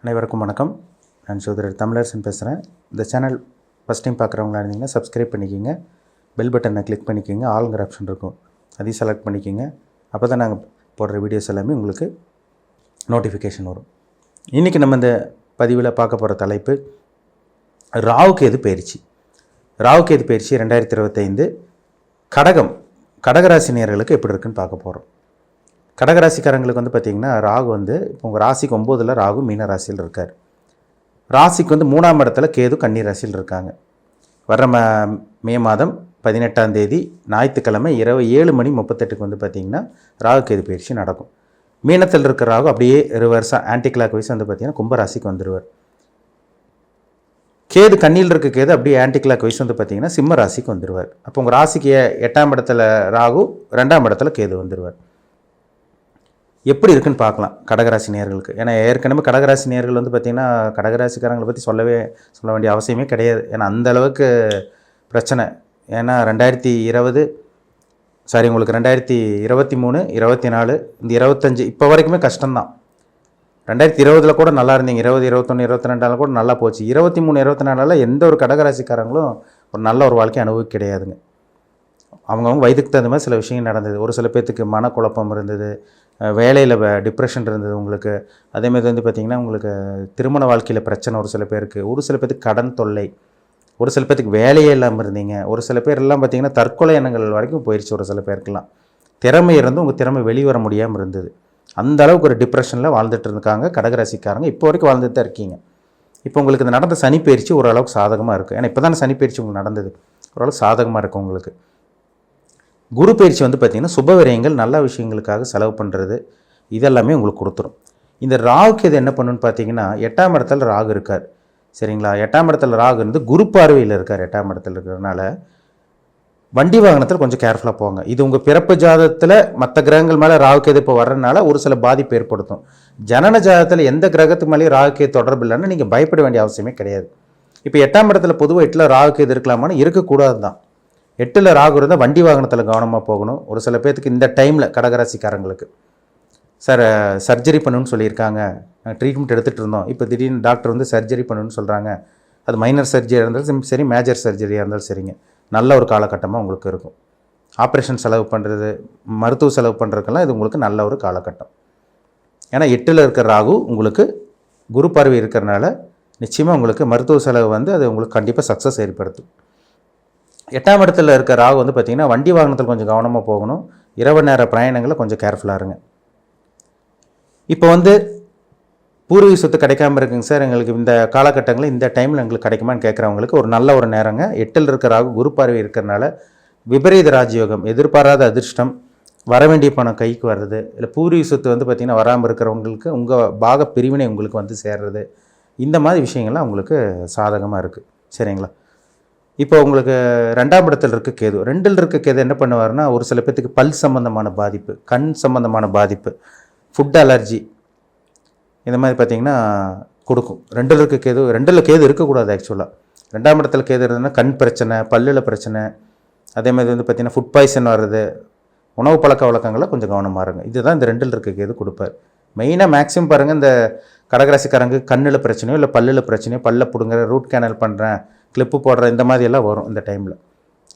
அனைவருக்கும் வணக்கம். நான் சோதரர் தமிழரசன் பேசுகிறேன். இந்த சேனல் ஃபஸ்ட் டைம் பார்க்குறவங்களா இருந்தீங்கன்னா சப்ஸ்கிரைப் பண்ணிக்கோங்க, பெல் பட்டனை கிளிக் பண்ணிக்கோங்க, ஆளுங்கிற ஆப்ஷன் இருக்கும், அதையும் செலக்ட் பண்ணிக்கோங்க. அப்போ தான் நாங்கள் போடுற வீடியோஸ் எல்லாமே உங்களுக்கு நோட்டிஃபிகேஷன் வரும். இன்றைக்கி நம்ம இந்த பதிவில் பார்க்க போகிற தலைப்பு ராகுகேது பயிற்சி. ராகுகேது பயிற்சி 2025 கடகராசி நேயர்களுக்கு எப்படி இருக்குன்னு பார்க்க போகிறோம். கடகராசிக்காரங்களுக்கு பார்த்திங்கன்னா ராகு இப்போ உங்கள் ராசிக்கு 9ல் ராகு மீன ராசியில் இருக்கார். ராசிக்கு 3ஆம் இடத்துல கேது கன்னி ராசியில் இருக்காங்க. வர மே மாதம் 18ஆம் தேதி ஞாயிற்றுக்கிழமை இரவு 7:38 பார்த்திங்கன்னா ராகு கேது பயிற்சி நடக்கும். மீனத்தில் இருக்கிற ராகு அப்படியே ரிவர்ஸாக ஆன்டி கிளாக் வைஸ் பார்த்திங்கன்னா கும்பராசிக்கு வந்துடுவார். கேது கண்ணியில் இருக்க கேது அப்படியே ஆன்டி கிளாக் வைஸ் பார்த்திங்கன்னா சிம்ம ராசிக்கு வந்துடுவார். அப்போ உங்கள் ராசிக்கு 8ஆம் இடத்துல ராகு, 2ஆம் இடத்துல கேது வந்துடுவார். எப்படி இருக்குன்னு பார்க்கலாம் கடகராசி நேயர்களுக்கு. ஏன்னா ஏற்கனவே கடகராசி நேயர்கள் பார்த்திங்கன்னா கடகராசிக்காரங்களை பற்றி சொல்ல வேண்டிய அவசியமே கிடையாது. ஏன்னா அந்தளவுக்கு பிரச்சனை. ஏன்னா 2020 உங்களுக்கு 2023, 24, இந்த 25 இப்போ வரைக்குமே கஷ்டம்தான். 2020 கூட நல்லா இருந்தீங்க, 20, 21, 22 கூட நல்லா போச்சு. 23, 24 எந்த ஒரு கடகராசிக்காரங்களும் ஒரு நல்ல ஒரு வாழ்க்கை அனுபவிக்க கிடையாதுங்க. அவங்கவுங்க வயதுக்கு தகுந்த மாதிரி சில விஷயங்கள் நடந்தது. ஒரு சில பேர்த்துக்கு மனக்குழப்பம் இருந்தது, வேலையில் டிப்ரெஷன் இருந்தது உங்களுக்கு. அதேமாதிரி பார்த்திங்கன்னா உங்களுக்கு திருமண வாழ்க்கையில் பிரச்சனை ஒரு சில பேருக்கு, ஒரு சில பேருக்கு கடன் தொல்லை, ஒரு சில பேர்த்துக்கு வேலையே இல்லாமல் இருந்தீங்க, ஒரு சில பேர் எல்லாம் பார்த்திங்கன்னா தற்கொலை எண்ணங்கள் வரைக்கும் போயிடுச்சு. ஒரு சில பேருக்கெல்லாம் திறமை இருந்து உங்கள் திறமை வெளிவர முடியாமல் இருந்தது. அந்த அளவுக்கு ஒரு டிப்ரெஷனில் வாழ்ந்துட்டு இருக்காங்க கடகராசிக்காரங்க. இப்போ வரைக்கும் வாழ்ந்துட்டு தான் இருக்கீங்க. இப்போ உங்களுக்கு இந்த நடந்த சனி பயிற்சி ஓரளவுக்கு சாதகமாக இருக்குது. ஏன்னா இப்போ தான் சனி பயிற்சி உங்களுக்கு நடந்தது, ஓரளவுக்கு சாதகமாக இருக்கும் உங்களுக்கு. குரு பயிற்சி பார்த்திங்கன்னா சுபவிரயங்கள், நல்ல விஷயங்களுக்காக செலவு பண்ணுறது, இதெல்லாமே உங்களுக்கு கொடுத்துரும். இந்த ராகுக்கு இது என்ன பண்ணுன்னு பார்த்தீங்கன்னா 8ஆம் இடத்துல ராகு இருக்கார், சரிங்களா? 8ஆம் இடத்துல ராகு இருந்து குரு பார்வையில் இருக்கார். 8ஆம் இடத்துல இருக்கிறதுனால வண்டி வாகனத்தில் கொஞ்சம் கேர்ஃபுல்லாக போங்க. இது உங்கள் பிறப்பு ஜாதகத்தில் மற்ற கிரகங்கள் மேலே ராகுகேது இப்போ வர்றதுனால ஒரு சில பாதிப்பு ஏற்படுத்தும். ஜனன ஜாதகத்தில் எந்த கிரகத்துக்கு மேலேயும் ராகுகேது தொடர்பு இல்லைன்னா நீங்கள் பயப்பட வேண்டிய அவசியமே கிடையாது. இப்போ 8ஆம் இடத்துல பொதுவாக 8ல் ராகுகேது இருக்கலாமான்னு இருக்கக்கூடாது தான். 8ல் ராகு இருந்தால் வண்டி வாகனத்தில் கவனமாக போகணும். ஒரு சில பேர்த்துக்கு இந்த டைமில் கடகராசிக்காரங்களுக்கு சார் சர்ஜரி பண்ணணும்னு சொல்லியிருக்காங்க, ட்ரீட்மெண்ட் எடுத்துகிட்டு இருந்தோம், இப்போ திடீர்னு டாக்டர் சர்ஜரி பண்ணணும்னு சொல்கிறாங்க. அது மைனர் சர்ஜரியாக இருந்தாலும் சரி, மேஜர் சர்ஜரியாக இருந்தாலும் சரிங்க, நல்ல ஒரு காலகட்டமாக உங்களுக்கு இருக்கும். ஆப்ரேஷன் செலவு பண்ணுறது, மருத்துவ செலவு பண்ணுறதுக்கெல்லாம் இது உங்களுக்கு நல்ல ஒரு காலகட்டம். ஏன்னா 8ல் இருக்கிற ராகு உங்களுக்கு குரு பார்வை இருக்கிறனால நிச்சயமாக உங்களுக்கு மருத்துவ செலவு அது உங்களுக்கு கண்டிப்பாக சக்ஸஸ் ஏற்படுத்தும். 8ஆம் இடத்துல இருக்க ராகு பார்த்திங்கன்னா வண்டி வாகனத்தில் கொஞ்சம் கவனமாக போகணும். இரவு நேர பிரயாணங்களில் கொஞ்சம் கேர்ஃபுல்லாக இருங்க. இப்போ பூர்வீக சொத்து கிடைக்காமல் இருக்குங்க சார், எங்களுக்கு இந்த காலகட்டங்களில் இந்த டைமில் எங்களுக்கு கிடைக்குமான்னு கேட்குறவங்களுக்கு ஒரு நல்ல ஒரு நேரங்க. 8ல் இருக்கிற ராகு குரு பார்வை இருக்கிறனால விபரீத ராஜயோகம், எதிர்பாராத அதிர்ஷ்டம், வரவேண்டிய பணம் கைக்கு வர்றது, இல்லை பூர்வீக சொத்து பார்த்திங்கன்னா வராமல் இருக்கிறவங்களுக்கு உங்கள் பாக பிரிவினை உங்களுக்கு சேர்றது, இந்த மாதிரி விஷயங்கள்லாம் உங்களுக்கு சாதகமாக இருக்குது, சரிங்களா? இப்போ உங்களுக்கு 2ஆம் இடத்துல இருக்க கேது, 2ல் இருக்க கேது என்ன பண்ணுவார்னா ஒரு சில பேர்த்துக்கு பல் சம்மந்தமான பாதிப்பு, கண் சம்மந்தமான பாதிப்பு, ஃபுட் அலர்ஜி, இந்த மாதிரி பார்த்திங்கன்னா கொடுக்கும். 2ல் இருக்க கேது, 2ல் கேது இருக்கக்கூடாது ஆக்சுவலாக. 2ஆம் இடத்துல கேது இருந்ததுன்னா கண் பிரச்சனை, பல்லில் பிரச்சனை, அதே மாதிரி பார்த்திங்கன்னா ஃபுட் பாய்சன் வர்றது, உணவு பழக்க வழக்கங்களில் கொஞ்சம் கவனமாக இருங்க. இதுதான் இந்த 2ல் இருக்க கேது கொடுப்பார். மெயினாக மேக்ஸிமம் பாருங்கள், இந்த கடகராசிக்காரங்க கண்ணில் பிரச்சனையோ இல்லை பல்லில் பிரச்சனையோ, பல்ல பிடுங்குற, ரூட் கேனல் பண்ணுறேன், கிளிப்பு போடுற, இந்த மாதிரியெல்லாம் வரும் இந்த டைமில்.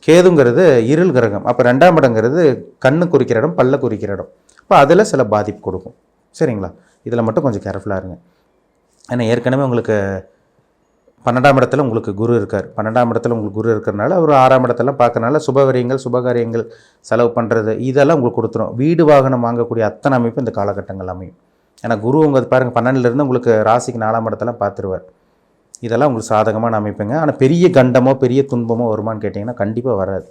கேதுங்கிறது இருள் கிரகம். அப்போ 2ஆம் இடங்கிறது கண்ணு குறிக்கிற இடம், பல்ல குறிக்கிற இடம். அப்போ அதில் சில பாதிப்பு கொடுக்கும், சரிங்களா? இதில் மட்டும் கொஞ்சம் கேர்ஃபுல்லாக இருங்க. ஏன்னா ஏற்கனவே உங்களுக்கு 12ஆம் இடத்துல உங்களுக்கு குரு இருக்கார். 12ஆம் இடத்துல உங்களுக்கு குரு இருக்கிறனால ஒரு 6ஆம் இடத்துல பார்க்கறனால சுபகாரியங்கள், சுபகாரியங்கள் செலவு பண்ணுறது, இதெல்லாம் உங்களுக்கு கொடுத்துரும். வீடு வாகனம் வாங்கக்கூடிய அத்தனை அமைப்பு இந்த காலகட்டங்கள் அமையும். ஏன்னா குரு பாருங்கள் 12லேருந்து உங்களுக்கு ராசிக்கு 4ஆம் இடத்துல பார்த்துருவார். இதெல்லாம் உங்களுக்கு சாதகமாக அமைப்புங்க. ஆனால் பெரிய கண்டமோ பெரிய துன்பமோ வருமானு கேட்டிங்கன்னா கண்டிப்பாக வராது.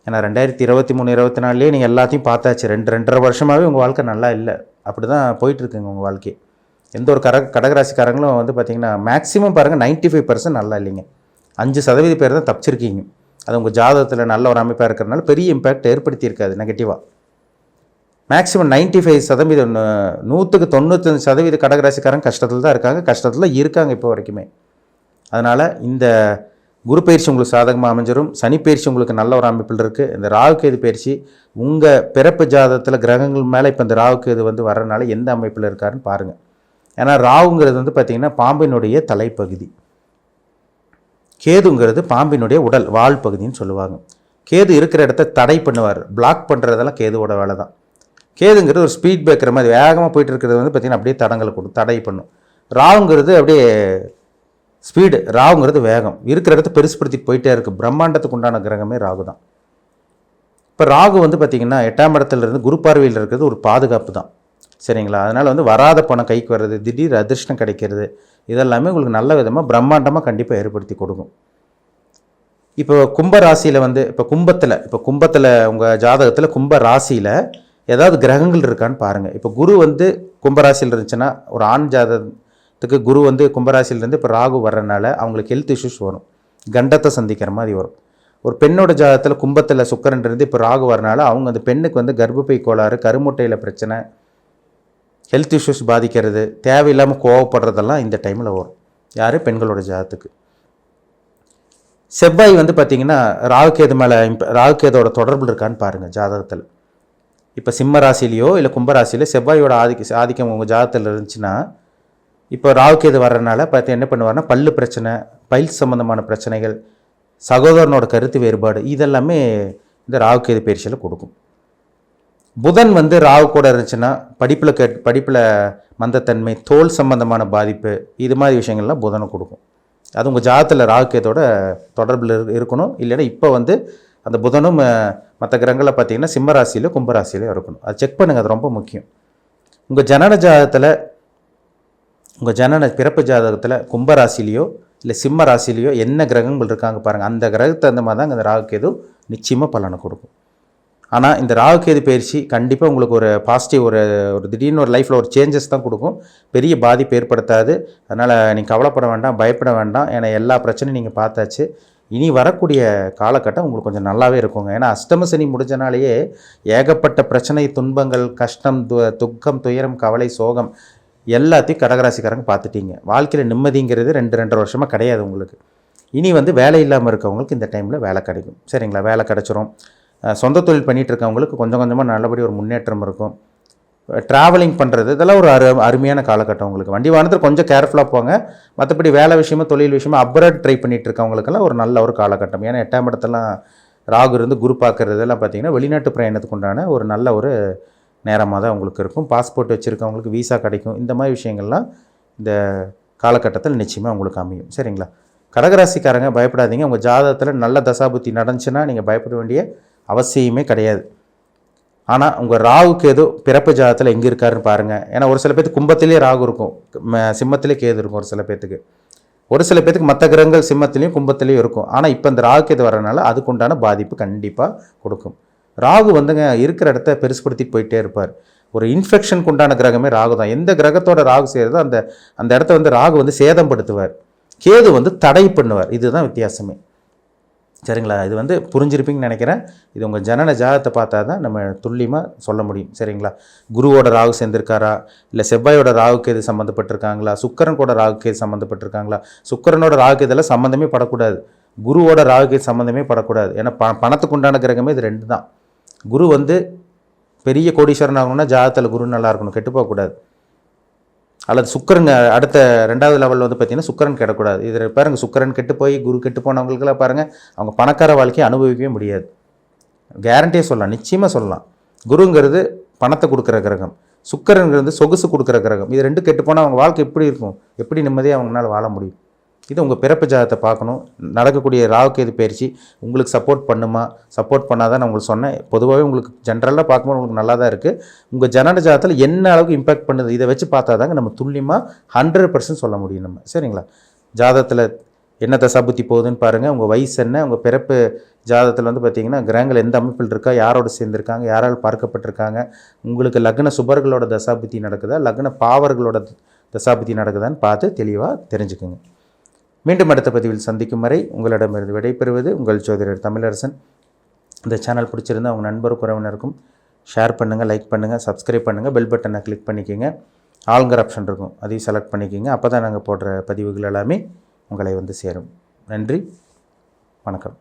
ஏன்னா 2023, 24 நீங்கள் எல்லாத்தையும் பார்த்தாச்சு. 2.5 வருஷமாகவே உங்கள் வாழ்க்கை நல்லா இல்லை, அப்படி தான் போயிட்டுருக்குங்க உங்கள் வாழ்க்கை. எந்த ஒரு கடகராசிக்காரங்களும் பார்த்திங்கன்னா மேக்ஸிமம் பாருங்கள் 95% நல்லா இல்லைங்க. 5% பேர் தான் தப்பிச்சிருக்கீங்க. அது உங்கள் ஜாதகத்தில் நல்ல ஒரு அமைப்பாக இருக்கிறதுனால பெரிய இம்பேக்ட் ஏற்படுத்தியிருக்காது நெகட்டிவாக. மேக்ஸிமம் 95%, 100க்கு 95% கடகராசிக்காரங்க கஷ்டத்தில் தான் இருக்காங்க, கஷ்டத்தில் இருக்காங்க இப்போ வரைக்குமே. அதனால் இந்த குரு பயிற்சி உங்களுக்கு சாதகமாக அமைஞ்சிடும். சனி பயிற்சி உங்களுக்கு நல்ல ஒரு அமைப்பில் இருக்குது. இந்த ராகுகேது பயிற்சி உங்கள் பிறப்பு ஜாதகத்தில் கிரகங்கள் மேலே இப்போ இந்த ராகுகேது வரனால எந்த அமைப்பில் இருக்காருன்னு பாருங்கள். ஏன்னா ராகுங்கிறது வந்து பார்த்திங்கன்னா பாம்பினுடைய தலைப்பகுதி, கேதுங்கிறது பாம்பினுடைய உடல் வால் பகுதின்னு சொல்லுவாங்க. கேது இருக்கிற இடத்த தடை பண்ணுவார், பிளாக் பண்ணுறதெல்லாம் கேதுவோட வேலை தான். கேதுங்கிறது ஒரு ஸ்பீட் பிரேக்கர் மாதிரி வேகமாக போயிட்டு இருக்கிறது வந்து பார்த்திங்கன்னா அப்படியே தடங்களை தடை பண்ணும். ராகுங்கிறது அப்படியே ஸ்பீடு, ராகுங்கிறது வேகம், இருக்கிற இடத்த பெருசுப்படுத்திட்டு போயிட்டே இருக்குது. பிரம்மாண்டத்துக்கு உண்டான கிரகமே ராகு தான். இப்போ ராகு வந்து பார்த்திங்கன்னா 8ஆம் இடத்துலேருந்து குரு பார்வையில் இருக்கிறது ஒரு பாதுகாப்பு தான், சரிங்களா? அதனால் வந்து வராத பணம் கைக்கு வர்றது, திடீர் அதிர்ஷ்டம் கிடைக்கிறது, இதெல்லாமே உங்களுக்கு நல்ல விதமாக பிரம்மாண்டமாக கண்டிப்பாக ஏற்படுத்தி கொடுக்கும். இப்போ கும்ப ராசியில் வந்து இப்போ கும்பத்தில் உங்கள் ஜாதகத்தில் கும்ப ராசியில் ஏதாவது கிரகங்கள் இருக்கான்னு பாருங்கள். இப்போ குரு வந்து கும்பராசியில் இருந்துச்சுன்னா, ஒரு ஆண் ஜாதகத்துக்கு குரு வந்து கும்பராசியிலேருந்து இப்போ ராகு வர்றதுனால அவங்களுக்கு ஹெல்த் இஷ்யூஸ் வரும், கண்டத்தை சந்திக்கிற மாதிரி வரும். ஒரு பெண்ணோட ஜாதகத்தில் கும்பத்தில் சுக்கிரன் இருந்து இப்போ ராகு வரனால அவங்க அந்த பெண்ணுக்கு வந்து கர்ப்பப்பை கோளாறு, கருமுட்டையில் பிரச்சனை, ஹெல்த் இஷ்யூஸ் பாதிக்கிறது, தேவையில்லாமல் கோவப்படுறதெல்லாம் இந்த டைமில் வரும். யார்? பெண்களோட ஜாதகத்துக்கு. செவ்வாய் வந்து பார்த்திங்கன்னா ராகுகேது மேலே ராகுகேதோட தொடர்பு இருக்கான்னு பாருங்கள் ஜாதகத்தில். இப்போ சிம்ம ராசிலேயோ இல்லை கும்பராசியில செவ்வாயோட ஆதிக்கம் உங்கள் ஜாதகத்தில் இருந்துச்சுன்னா, இப்போ ராகுகேது வர்றதுனால பார்த்து என்ன பண்ணுவார்னா பல்லு பிரச்சனை, பைல்ஸ் சம்மந்தமான பிரச்சனைகள், சகோதரனோட கருத்து வேறுபாடு, இதெல்லாமே இந்த ராகுகேது பயிற்சியில் கொடுக்கும். புதன் வந்து ராகு கூட இருந்துச்சுன்னா படிப்பில் மந்தத்தன்மை, தோல் சம்பந்தமான பாதிப்பு, இது மாதிரி விஷயங்கள்லாம் புதனை கொடுக்கும். அது உங்கள் ஜாதகத்தில் ராகுகேதோட தொடர்பில் இருக்கணும். இல்லைன்னா இப்போ வந்து அந்த புதனும் மற்ற கிரகங்களை பார்த்தீங்கன்னா சிம்ம ராசியில கும்பராசியில இருக்கணும். அது செக் பண்ணுங்கள், அது ரொம்ப முக்கியம். உங்கள் ஜனன ஜாதகத்தில், உங்கள் ஜனன பிறப்பு ஜாதகத்தில் கும்பராசிலேயோ இல்லை சிம்ம ராசிலேயோ என்ன கிரகங்கள் இருக்காங்க பாருங்கள். அந்த கிரகத்தை அந்த மாதிரி தான் இந்த ராகுகேது நிச்சயமாக பலனை கொடுக்கும். ஆனால் இந்த ராகுகேது பயிற்சி கண்டிப்பாக உங்களுக்கு ஒரு பாசிட்டிவ், ஒரு திடீர்னு ஒரு லைஃப்பில் ஒரு சேஞ்சஸ் தான் கொடுக்கும், பெரிய பாதிப்பு ஏற்படுத்தாது. அதனால் நீங்கள் கவலைப்பட வேண்டாம், பயப்பட வேண்டாம். ஏன்னா எல்லா பிரச்சனையும் நீங்கள் பார்த்தாச்சு. இனி வரக்கூடிய காலகட்டம் உங்களுக்கு கொஞ்சம் நல்லாவே இருக்குங்க. ஏன்னா அஷ்டம சனி முடிஞ்சனாலேயே ஏகப்பட்ட பிரச்சனை, துன்பங்கள், கஷ்டம், துக்கம், துயரம், கவலை, சோகம் எல்லாத்தையும் கடகராசிக்காரங்க பார்த்துட்டீங்க. வாழ்க்கையில் நிம்மதிங்கிறது 2-2.5 வருஷமாக கிடையாது உங்களுக்கு. இனி வந்து வேலை இல்லாமல் இருக்கவங்களுக்கு இந்த டைமில் வேலை கிடைக்கும், சரிங்களா? வேலை கிடச்சிரும். சொந்த தொழில் பண்ணிகிட்டு இருக்கவங்களுக்கு கொஞ்சம் கொஞ்சமாக நல்லபடி ஒரு முன்னேற்றம் இருக்கும். ட்ராவலிங் பண்ணுறது இதெல்லாம் ஒரு அருமையான காலகட்டம் உங்களுக்கு. வண்டி வாகனத்தில் கொஞ்சம் கேர்ஃபுல்லாக போங்க. மற்றபடி வேலை விஷயமா, தொழில் விஷயமா அப்ராட் ட்ரை பண்ணிகிட்டு இருக்கவங்களுக்கெல்லாம் ஒரு நல்ல ஒரு காலகட்டம். ஏன்னா 8ஆம் இடத்தெல்லாம் ராகு இருந்து குரு பார்க்குறதெல்லாம் பார்த்திங்கன்னா வெளிநாட்டு பிரயாணத்துக்கு உண்டான ஒரு நல்ல ஒரு நேரமாக தான் உங்களுக்கு இருக்கும். பாஸ்போர்ட் வச்சுருக்கவங்களுக்கு வீசா கிடைக்கும். இந்த மாதிரி விஷயங்கள்லாம் இந்த காலகட்டத்தில் நிச்சயமாக உங்களுக்கு அமையும், சரிங்களா? கடகராசிக்காரங்க பயப்படாதீங்க. உங்கள் ஜாதகத்தில் நல்ல தசாபுத்தி நடந்துச்சுன்னா நீங்கள் பயப்பட வேண்டிய அவசியமே கிடையாது. ஆனால் உங்கள் ராகு கேது பிறப்பு ஜாதகத்தில் எங்கே இருக்காருன்னு பாருங்கள். ஏன்னா ஒரு சில பேருக்கு கும்பத்திலே ராகு இருக்கும், சிம்மத்திலே கேது இருக்கும். ஒரு சில பேத்துக்கு மற்ற கிரகங்கள் சிம்மத்திலையும் கும்பத்திலையும் இருக்கும். ஆனால் இப்போ இந்த ராகு கேது வரனால அதுக்குண்டான பாதிப்பு கண்டிப்பாக கொடுக்கும். ராகு வந்துங்க இருக்கிற இடத்த பெருசுப்படுத்திட்டு போயிட்டே இருப்பார். ஒரு இன்ஃபெக்ஷனுக்கு உண்டான கிரகமே ராகு தான். எந்த கிரகத்தோட ராகு செய்கிறதோ அந்த இடத்த வந்து ராகு வந்து சேதப்படுத்துவார், கேது வந்து தடை பண்ணுவார். இதுதான் வித்தியாசமே, சரிங்களா? இது வந்து புரிஞ்சிருப்பீங்கன்னு நினைக்கிறேன். இது உங்கள் ஜனன ஜாதகத்தை பார்த்தா தான் நம்ம துல்லியமாக சொல்ல முடியும், சரிங்களா? குருவோட ராகு சேர்ந்திருக்காரா, இல்லை செவ்வாயோட ராகுக்கு எது சம்மந்தப்பட்டிருக்காங்களா, சுக்கரன் கூட ராகுக்கு எது சம்மந்தப்பட்டிருக்காங்களா? சுக்கரனோட ராகுக்கு இதெல்லாம் சம்மந்தமே படக்கூடாது, குருவோட ராகுக்கு சம்மந்தமே படக்கூடாது. ஏன்னா பணத்துக்கு உண்டான கிரகமே இது 2 தான். குரு வந்து பெரிய கோடீஸ்வரன் ஆகணும்னா ஜாதகத்தில் குரு நல்லா இருக்கணும், கெட்டு போகக்கூடாது. அல்லது சுக்கரன் அடுத்த 2வது லெவலில் வந்து பார்த்திங்கன்னா சுக்கரன் கெடக்கூடாது. இதில் பாருங்கள், சுக்கரன் கெட்டு போய் குரு கெட்டு போனவங்களுக்கெல்லாம் பாருங்கள் அவங்க பணக்கார வாழ்க்கையை அனுபவிக்கவே முடியாது. கேரண்டியே சொல்லலாம், நிச்சயமாக சொல்லலாம். குருங்கிறது பணத்தை கொடுக்குற கிரகம், சுக்கரன்கிறது சொகுசு கொடுக்குற கிரகம். இது 2 கெட்டு போனால் அவங்க வாழ்க்கை எப்படி இருக்கும், எப்படி நிம்மதியாக அவங்களால வாழ முடியும்? இது உங்கள் பிறப்பு ஜாதகத்தை பார்க்கணும். நடக்கக்கூடிய ராகுகேது பயிற்சி உங்களுக்கு சப்போர்ட் பண்ணுமா, சப்போர்ட் பண்ணாதான் நான் உங்களுக்கு சொன்னேன். பொதுவாகவே உங்களுக்கு ஜென்ரலாக பார்க்கும்போது உங்களுக்கு நல்லா தான் இருக்குது. உங்கள் ஜனன ஜாதகத்தில் என்ன அளவுக்கு இம்பாக்ட் பண்ணுது இதை வச்சு பார்த்தா தாங்க நம்ம துல்லியமாக 100% சொல்ல முடியும் நம்ம, சரிங்களா? ஜாதகத்தில் என்ன தசாபுத்தி போகுதுன்னு பாருங்கள், உங்கள் வயசு என்ன, உங்கள் பிறப்பு ஜாதகத்தில் வந்து பார்த்திங்கன்னா கிரகங்கள் எந்த அமைப்பில் இருக்கா, யாரோட சேர்ந்துருக்காங்க, யாரால் பார்க்கப்பட்டிருக்காங்க, உங்களுக்கு லக்ன சுபர்களோட தசாபுத்தி நடக்குதா, லக்ன பாவர்களோட தசாபுத்தி நடக்குதான்னு பார்த்து தெளிவாக தெரிஞ்சுக்குங்க. மீண்டும் அடுத்த பதிவில் சந்திக்கும் வரை உங்களிடமிருந்து விடைபெறுவது உங்கள் ஜோதிடர் தமிழரசன். இந்த சேனல் பிடிச்சிருந்தால் உங்கள் நண்பர் உறவினருக்கும் ஷேர் பண்ணுங்கள், லைக் பண்ணுங்கள், சப்ஸ்கிரைப் பண்ணுங்கள், பெல் பட்டனை கிளிக் பண்ணிக்கோங்க. ஆளுங்கிற ஆப்ஷன் இருக்கும், அதையும் செலக்ட் பண்ணிக்கோங்க. அப்போ தான் நாங்கள் போடுற பதிவுகள் எல்லாமே உங்களை வந்து சேரும். நன்றி, வணக்கம்.